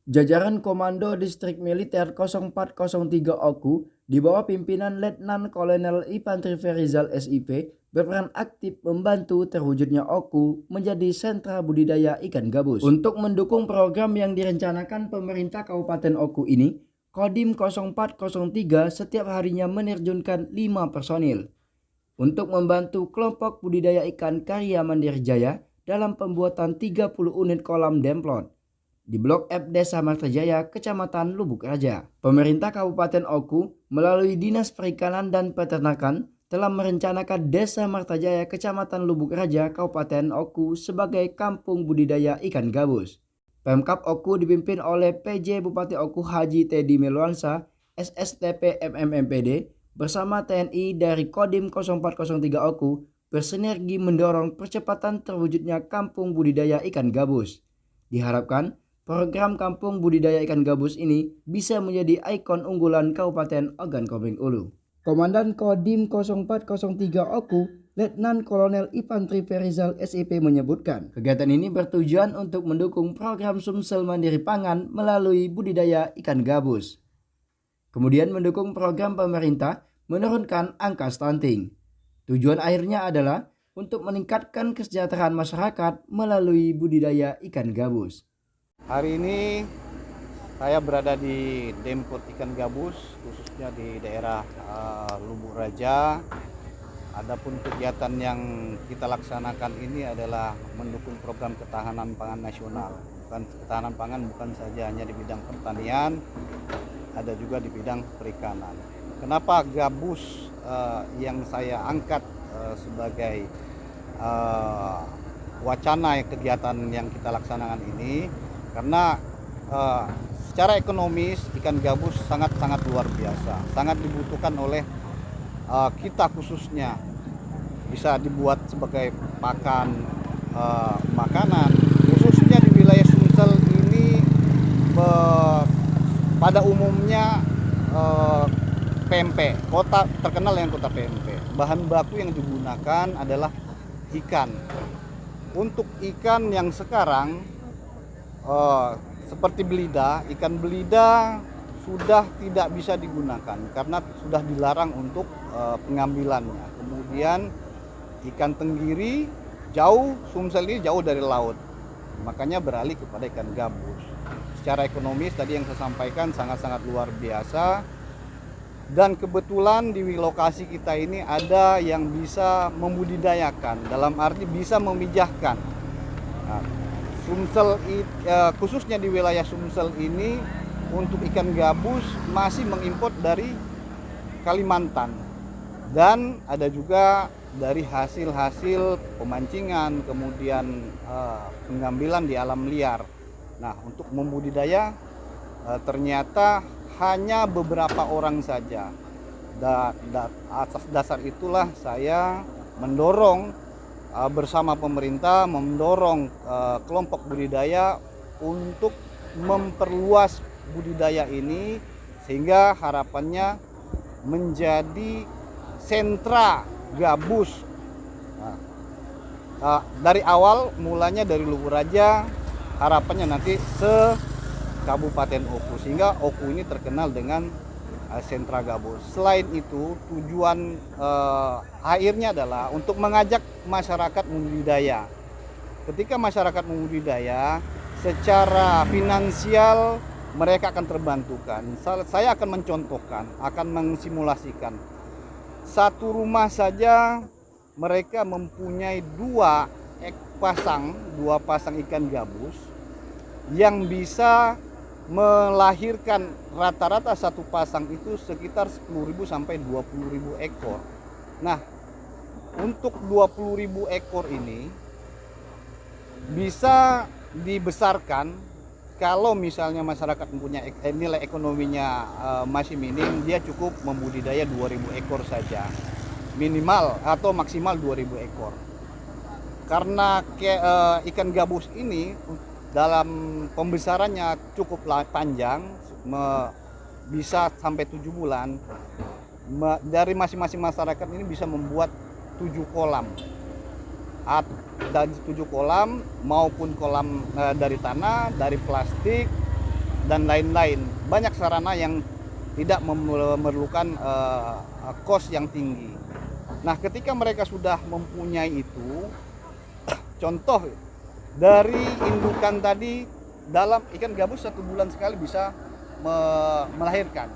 Jajaran Komando Distrik Militer 0403 Oku di bawah pimpinan Letnan Kolonel Infantri Ferizal SIP berperan aktif membantu terwujudnya Oku menjadi sentra budidaya ikan gabus. Untuk mendukung program yang direncanakan pemerintah Kabupaten Oku ini, Kodim 0403 setiap harinya menerjunkan 5 personil untuk membantu kelompok budidaya ikan Karya Mandiri Jaya dalam pembuatan 30 unit kolam demplot di Blok F Desa Martajaya, Kecamatan Lubuk Raja. Pemerintah Kabupaten Oku melalui Dinas Perikanan dan Peternakan telah merencanakan Desa Martajaya, Kecamatan Lubuk Raja, Kabupaten Oku sebagai kampung budidaya ikan gabus. Pemkab Oku dipimpin oleh PJ Bupati Oku Haji Teddy Melwansa, SSTP MMMPD, bersama TNI dari Kodim 0403 Oku bersinergi mendorong percepatan terwujudnya kampung budidaya ikan gabus. Diharapkan program Kampung Budidaya Ikan Gabus ini bisa menjadi ikon unggulan Kabupaten Ogan Komering Ulu. Komandan Kodim 0403 Oku, Letnan Kolonel Infantri Ferizal SIP menyebutkan, kegiatan ini bertujuan untuk mendukung program Sumsel Mandiri Pangan melalui budidaya ikan gabus. Kemudian mendukung program pemerintah menurunkan angka stunting. Tujuan akhirnya adalah untuk meningkatkan kesejahteraan masyarakat melalui budidaya ikan gabus. Hari ini saya berada di Demplot ikan gabus, khususnya di daerah Lubuk Raja. Adapun kegiatan yang kita laksanakan ini adalah mendukung program ketahanan pangan nasional. Bukan ketahanan pangan bukan saja hanya di bidang pertanian, ada juga di bidang perikanan. Kenapa gabus yang saya angkat sebagai wacana kegiatan yang kita laksanakan ini? Karena secara ekonomis ikan gabus sangat-sangat luar biasa, sangat dibutuhkan oleh kita khususnya, bisa dibuat sebagai pakan makanan, khususnya di wilayah Sumsel ini pada umumnya PMP, kota terkenal dengan kota PMP. Bahan baku yang digunakan adalah ikan. Untuk ikan yang sekarang seperti belida, ikan belida sudah tidak bisa digunakan karena sudah dilarang untuk pengambilannya. Kemudian ikan tenggiri jauh, Sumsel ini jauh dari laut, makanya beralih kepada ikan gabus. Secara ekonomis tadi yang saya sampaikan sangat-sangat luar biasa, dan kebetulan di lokasi kita ini ada yang bisa membudidayakan, dalam arti bisa memijahkan. Nah, Sumsel khususnya di wilayah Sumsel ini untuk ikan gabus masih mengimpor dari Kalimantan, dan ada juga dari hasil-hasil pemancingan, kemudian pengambilan di alam liar. Nah, untuk membudidaya ternyata hanya beberapa orang saja. Atas dasar itulah saya mendorong bersama pemerintah, mendorong kelompok budidaya untuk memperluas budidaya ini sehingga harapannya menjadi sentra gabus. Dari awal mulanya dari Lubuk Raja, harapannya nanti Kabupaten Oku, sehingga Oku ini terkenal dengan sentra gabus. Selain itu, tujuan akhirnya adalah untuk mengajak masyarakat membudidaya. Ketika masyarakat membudidaya, secara finansial mereka akan terbantukan. Saya akan mencontohkan, akan mensimulasikan. Satu rumah saja mereka mempunyai dua pasang ikan gabus yang bisa melahirkan rata-rata satu pasang itu sekitar 10.000 sampai 20.000 ekor. Nah, untuk 20.000 ekor ini bisa dibesarkan kalau misalnya masyarakat mempunyai nilai ekonominya masih minim, dia cukup membudidaya 2.000 ekor saja. Minimal atau maksimal 2.000 ekor. Karena ikan gabus ini dalam pembesarannya cukup panjang, bisa sampai 7 bulan. Dari masing-masing masyarakat ini bisa membuat 7 kolam. Dari 7 kolam maupun kolam dari tanah, dari plastik, dan lain-lain. Banyak sarana yang tidak memerlukan kos yang tinggi. Nah, ketika mereka sudah mempunyai itu, contoh dari indukan tadi, dalam ikan gabus 1 bulan sekali bisa melahirkan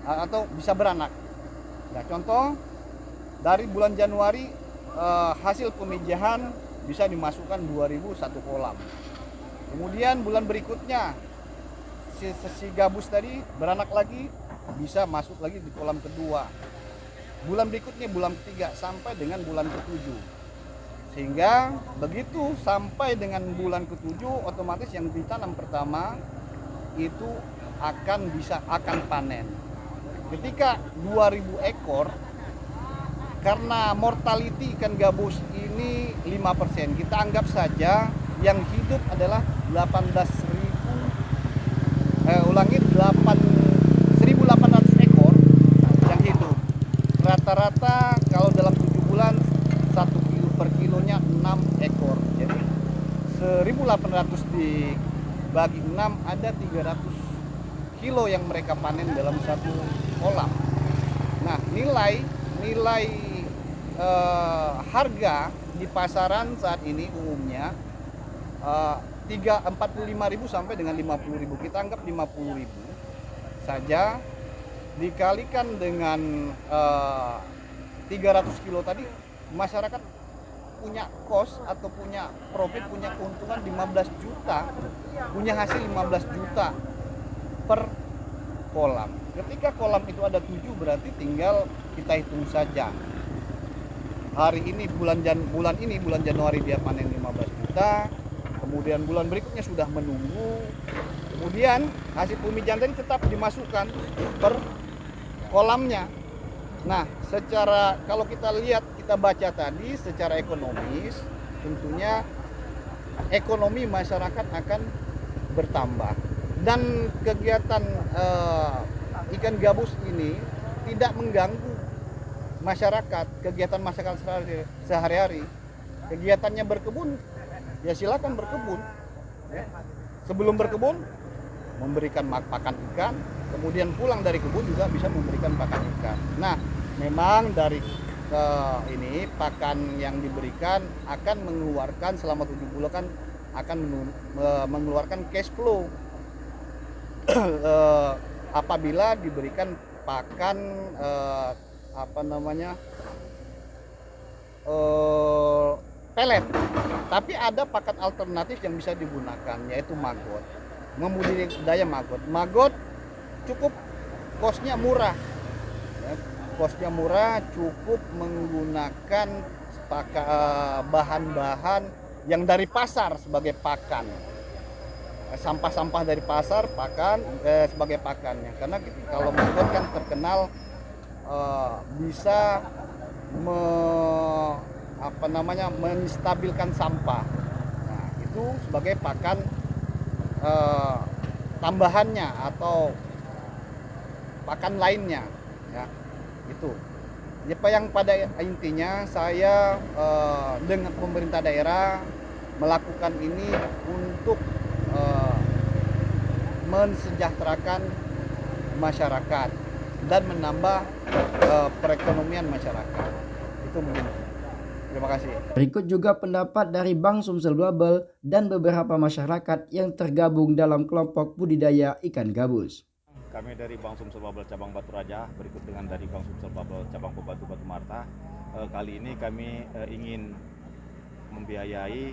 atau bisa beranak. Nah, contoh dari bulan Januari hasil pemijahan bisa dimasukkan 2000 satu kolam. Kemudian bulan berikutnya si gabus tadi beranak lagi, bisa masuk lagi di kolam kedua. Bulan berikutnya bulan ketiga sampai dengan bulan ketujuh. Sehingga begitu sampai dengan bulan ketujuh, otomatis yang ditanam pertama itu akan panen. Ketika 2000 ekor, karena mortality ikan gabus ini 5%, kita anggap saja yang hidup adalah 1.800 ekor yang hidup. Rata-rata kalau dalam 7 bulan 1 kilo per kilonya 6 ekor. Jadi 1.800 dibagi 6 ada 300 kilo yang mereka panen dalam satu kolam. Nah, nilai harga di pasaran saat ini umumnya 45.000 sampai dengan 50.000. Kita anggap 50.000 saja dikalikan dengan 300 kilo tadi, masyarakat punya kos atau punya profit, punya keuntungan 15 juta, punya hasil 15 juta per kolam. Ketika kolam itu ada 7, berarti tinggal kita hitung saja. Hari ini bulan Januari dia panen 15 juta, kemudian bulan berikutnya sudah menunggu, kemudian hasil pemijahan tadi tetap dimasukkan per kolamnya. Nah, kalau kita lihat, kita baca tadi secara ekonomis, tentunya ekonomi masyarakat akan bertambah, dan kegiatan ikan gabus ini tidak mengganggu masyarakat, kegiatan masyarakat sehari-hari. Kegiatannya berkebun, ya silakan berkebun. Sebelum berkebun memberikan pakan ikan, kemudian pulang dari kebun juga bisa memberikan pakan ikan. Nah, memang dari ini pakan yang diberikan akan mengeluarkan selama 7 bulan akan mengeluarkan cash flow. Apabila diberikan pakan pelet. Tapi ada pakan alternatif yang bisa digunakan, yaitu maggot. Membudidaya maggot cukup kosnya murah. Kosnya murah, cukup menggunakan bahan-bahan yang dari pasar sebagai pakan. Sampah-sampah dari pasar sebagai pakannya, karena kalau maggot kan terkenal bisa menstabilkan sampah. Nah, itu sebagai pakan tambahannya atau pakan lainnya, ya. Itu yang pada intinya saya dengan pemerintah daerah melakukan ini untuk mensejahterakan masyarakat dan menambah perekonomian masyarakat. Itu mungkin. Terima kasih. Berikut juga pendapat dari Bang Sumsel Babel dan beberapa masyarakat yang tergabung dalam kelompok budidaya ikan gabus. Kami dari Bang Sumsel Babel cabang Batu Raja, berikut dengan dari Bang Sumsel Babel cabang Pebatu Batu Marta. Kali ini kami ingin membiayai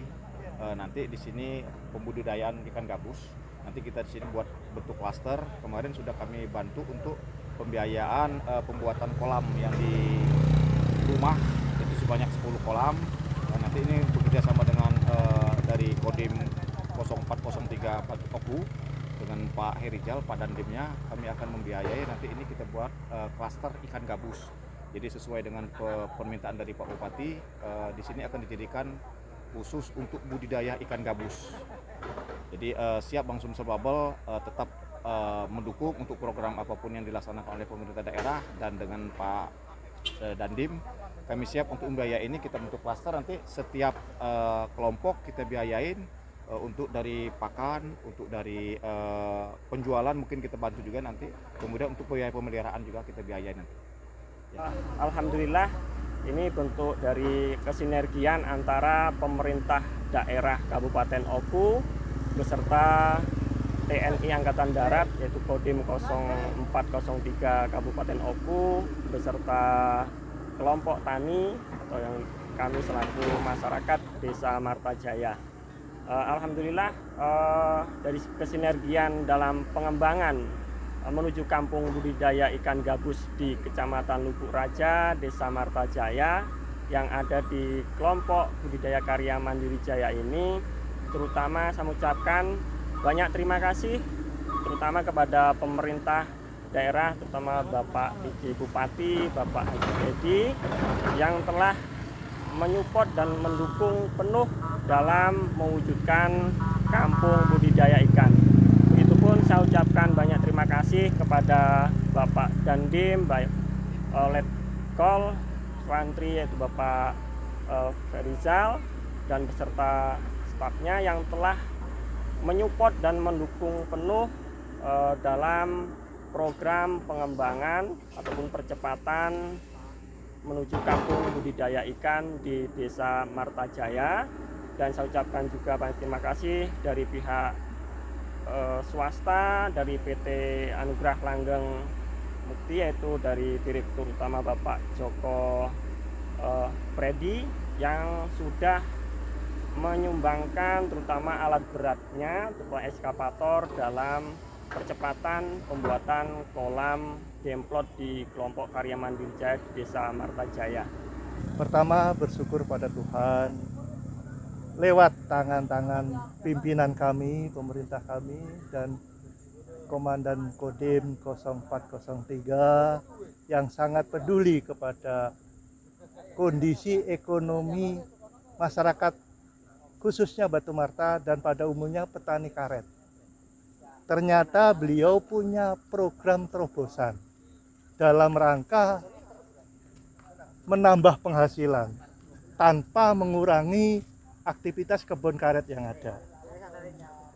nanti di sini pembudidayaan ikan gabus. Nanti kita di sini buat bentuk klaster. Kemarin sudah kami bantu untuk pembiayaan pembuatan kolam yang di rumah, itu sebanyak 10 kolam. Nanti ini bekerja sama dengan dari Kodim 0403 Oku dengan Pak Herijal, Pak Dandimnya, kami akan membiayai nanti ini kita buat klaster ikan gabus. Jadi sesuai dengan permintaan dari Pak Bupati, di sini akan dijadikan khusus untuk budidaya ikan gabus. Jadi siap Bang Sumsel Babel tetap mendukung untuk program apapun yang dilaksanakan oleh pemerintah daerah, dan dengan Pak Dandim kami siap untuk membiayai ini. Kita bentuk klaster, nanti setiap kelompok kita biayain untuk dari pakan, untuk dari penjualan mungkin kita bantu juga nanti. Kemudian untuk biaya pemeliharaan juga kita biayai nanti. Ya. Alhamdulillah ini bentuk dari kesinergian antara pemerintah daerah Kabupaten Oku beserta TNI Angkatan Darat yaitu Kodim 0403 Kabupaten Oku beserta kelompok tani atau yang kami selaku masyarakat Desa Martajaya. Alhamdulillah dari kesinergian dalam pengembangan menuju kampung budidaya ikan gabus di Kecamatan Lubuk Raja, Desa Martajaya yang ada di kelompok budidaya karya Mandiri Jaya ini, terutama saya mengucapkan banyak terima kasih terutama kepada pemerintah daerah, terutama Bapak PJ Bupati, Bapak Haji Edi yang telah menyupport dan mendukung penuh dalam mewujudkan kampung budidaya ikan. Begitupun saya ucapkan banyak terima kasih kepada Bapak Dandim, Letkol Infantri yaitu Bapak Ferizal dan beserta stafnya yang telah menyupport dan mendukung penuh dalam program pengembangan ataupun percepatan menuju kampung budidaya ikan di Desa Martajaya. Dan saya ucapkan juga banyak terima kasih dari pihak swasta, dari PT Anugerah Langgeng Mukti yaitu dari Direktur Utama Bapak Joko Predi yang sudah menyumbangkan terutama alat beratnya berupa eskavator dalam percepatan pembuatan kolam demplot di kelompok karya Mandiri Jaya di Desa Martajaya. Pertama bersyukur pada Tuhan lewat tangan-tangan pimpinan kami, pemerintah kami dan Komandan Kodim 0403 yang sangat peduli kepada kondisi ekonomi masyarakat khususnya Batu Marta dan pada umumnya petani karet. Ternyata beliau punya program terobosan dalam rangka menambah penghasilan tanpa mengurangi aktivitas kebun karet yang ada.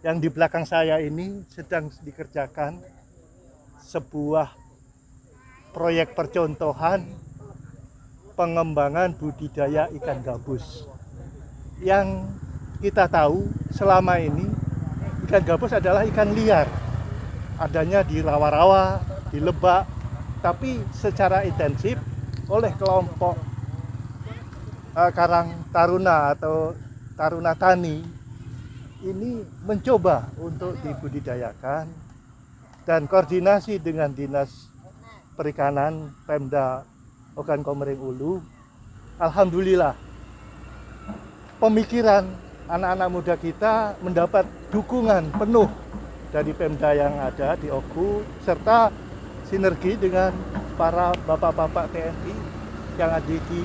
Yang di belakang saya ini sedang dikerjakan sebuah proyek percontohan pengembangan budidaya ikan gabus. Yang kita tahu selama ini ikan gabus adalah ikan liar, adanya di rawa-rawa, di lebak, tapi secara intensif oleh kelompok Karang Taruna atau Taruna Tani ini mencoba untuk dibudidayakan dan koordinasi dengan Dinas Perikanan Pemda Ogan Komering Ulu. Alhamdulillah pemikiran anak-anak muda kita mendapat dukungan penuh dari Pemda yang ada di Oku serta sinergi dengan para bapak-bapak TNI yang ada di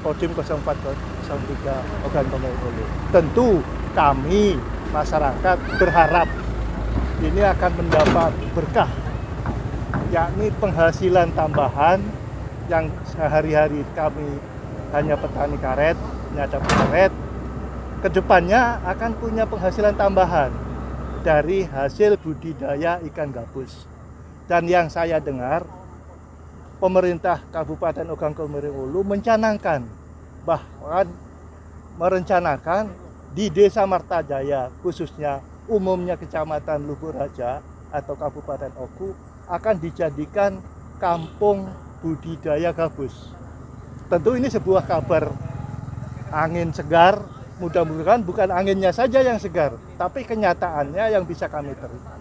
Kodim 0403 Ogan Komering Ulu. Tentu kami masyarakat berharap ini akan mendapat berkah, yakni penghasilan tambahan yang sehari-hari kami hanya petani karet, penyadap karet. Kedepannya akan punya penghasilan tambahan dari hasil budidaya ikan gabus. Dan yang saya dengar, pemerintah Kabupaten Ogan Komering Ulu mencanangkan, bahkan merencanakan di Desa Martajaya, khususnya umumnya Kecamatan Lubuk Raja atau Kabupaten Oku, akan dijadikan kampung budidaya gabus. Tentu ini sebuah kabar angin segar. Mudah-mudahan bukan anginnya saja yang segar, tapi kenyataannya yang bisa kami terima.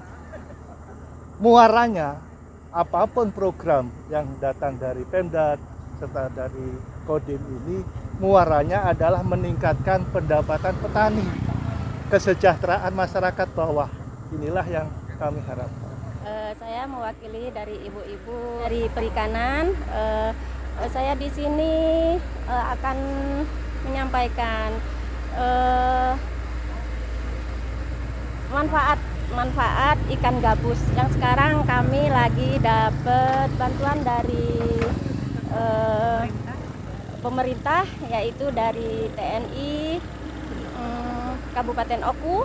Muaranya, apapun program yang datang dari Pemda serta dari Kodim ini, muaranya adalah meningkatkan pendapatan petani, kesejahteraan masyarakat bawah. Inilah yang kami harapkan. Saya mewakili dari ibu-ibu dari perikanan. Saya di sini akan menyampaikan manfaat ikan gabus yang sekarang kami lagi dapat bantuan dari pemerintah, yaitu dari TNI, Kabupaten Oku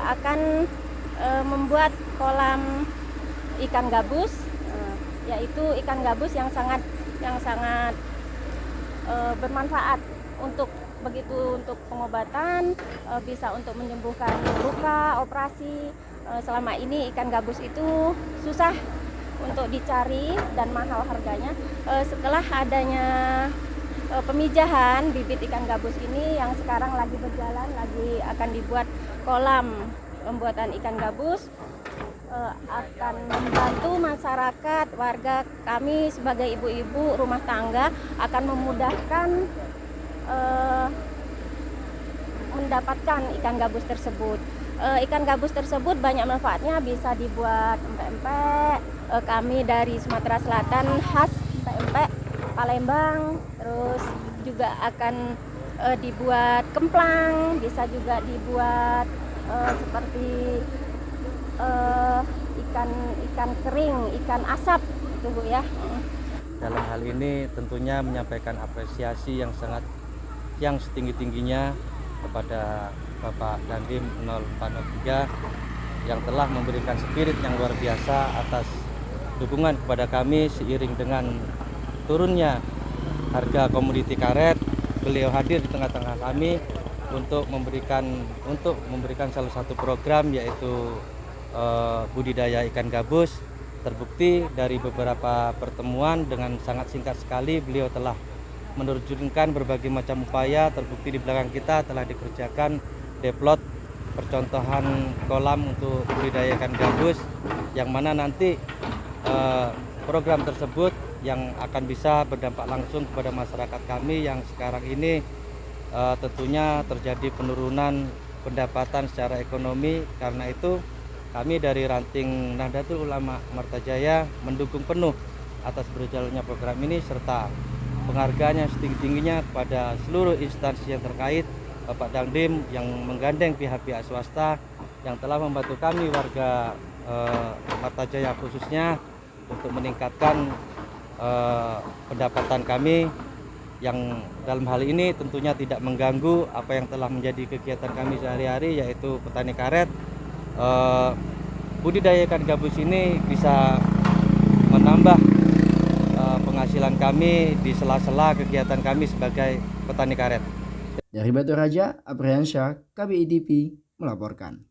akan membuat kolam ikan gabus, yaitu ikan gabus yang sangat bermanfaat untuk untuk pengobatan, bisa untuk menyembuhkan luka, operasi. Selama ini ikan gabus itu susah untuk dicari dan mahal harganya. Setelah adanya pemijahan bibit ikan gabus ini yang sekarang lagi berjalan, lagi akan dibuat kolam pembuatan ikan gabus, akan membantu masyarakat, warga kami sebagai ibu-ibu rumah tangga akan memudahkan mendapatkan ikan gabus tersebut. Ikan gabus tersebut banyak manfaatnya, bisa dibuat empek-empek. Kami dari Sumatera Selatan khas empek-empek Palembang, terus juga akan dibuat kemplang, bisa juga dibuat seperti ikan kering, ikan asap gitu Bu ya. Dalam hal ini tentunya menyampaikan apresiasi yang setinggi-tingginya kepada Bapak Dandim 0403 yang telah memberikan spirit yang luar biasa atas dukungan kepada kami. Seiring dengan turunnya harga komoditi karet, beliau hadir di tengah-tengah kami untuk memberikan salah satu program, yaitu budidaya ikan gabus. Terbukti dari beberapa pertemuan dengan sangat singkat sekali beliau telah menerjunkan berbagai macam upaya. Terbukti di belakang kita telah dikerjakan deplot percontohan kolam untuk budidaya ikan gabus, yang mana nanti program tersebut yang akan bisa berdampak langsung kepada masyarakat kami yang sekarang ini tentunya terjadi penurunan pendapatan secara ekonomi. Karena itu kami dari ranting Nahdlatul Ulama Martajaya mendukung penuh atas berjalannya program ini, serta penghargaan yang setinggi-tingginya kepada seluruh instansi yang terkait, Bapak Dandim yang menggandeng pihak-pihak swasta yang telah membantu kami warga Martajaya khususnya untuk meningkatkan pendapatan kami, yang dalam hal ini tentunya tidak mengganggu apa yang telah menjadi kegiatan kami sehari-hari, yaitu petani karet. Budidaya ikan gabus ini bisa menambah penghasilan kami di sela-sela kegiatan kami sebagai petani karet. Dari Batu Raja, Apriansyah, KBI TV melaporkan.